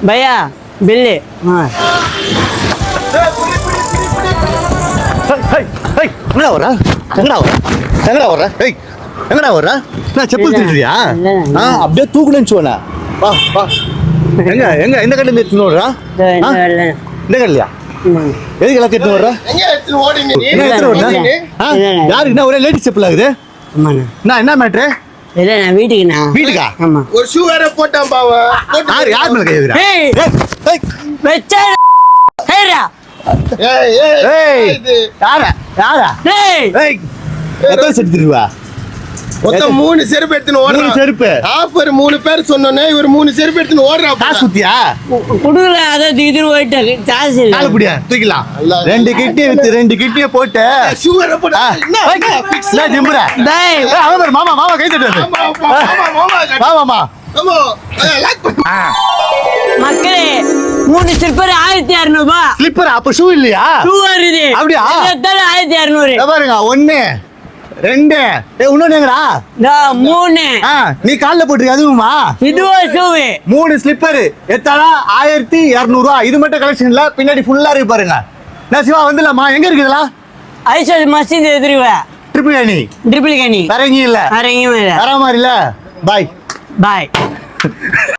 பையா bill. எங்கடா வர எங்கடா வர எங்கடா வர ஏய் எங்கடா வர நான் செப்பல் திருடுறியா அப்படியே தூக்குனேன்னு சொன்ன வா வா எங்க எங்க எந்த கடையில இருந்து எடுத்துன்னு வர்றா இந்த கடையிலையா எதுக்கு எல்லாத்தையும் எடுத்துன்னு வர்றா என்ன எடுத்துன்னு வர்றா யாருக்கு என்ன ஒரே லேடிஸ் செப்பல் ஆகுது என்ன மேட்ரு இல்ல நான் வீட்டுக்குண்ணா. வீட்டுக்கா ஆமா ஒரு ஷூ வேற போட்டான் பாவா. யார் மேல கை வைக்கிறா ஏய் வெச்சா ஹேரா ஏய் ஏய் ஏய் இது யாரா யாரா ஏய் ஏய் எத்தனை செட்டு திருவா மொத்தம் 3 செருப்பு எடுத்துன்னு மூணு ஓடுறான். செருப்பு ஆஃபர் 3 பேர் சொன்னோனே இவர் 3 செருப்பு எடுத்துன்னு ஓடுறா. காசு குத்தியா குடுக்கல அதான் தூக்கிட்டு போயிட்டாரு. காசு இல்ல. கால புடியா தூக்கலாம் அல்ல. 2 கிட்டியை வித்து 2 கிட்டியை போட்டு ஷூ வேற போட்டா என்ன fix என்ன ஜிம்புற டேய் அவன் பாரு மாமா மாமா கை தட்டுவாரு மாமா ஆமா லாக் பண்ணு. மக்களே 3 சிற்பர் 1600 ரூபாய். ஸ்லிப்பர் அப்ப ஷூ இல்லையா ஷூ வருது. அப்படியா? 1600. இத பாருங்க 1 2 இன்னொன்னு எங்கடா 3 நீ கால்ல போட்டுருக்க அதுவுமா இதுவோ ஷூவு 3 ஸ்லிப்பர் எத்தாளா 1200 ரூபா இது மட்டும் கலெக்ஷன் இல்ல பின்னாடி ஃபுல்லா இருக்கு பாருங்க நான் சிவா வந்துடலாமா எங்க இருக்குதுல ஐஷா மஸ்ஜித் எதிர்வ ட்ரிபிள் கனி ட்ரிபிள் கனி வேற எங்கேயும் இல்ல வேற எங்கேயும் இல்ல. வேற மாதிரி இல்ல பாய் பாய்.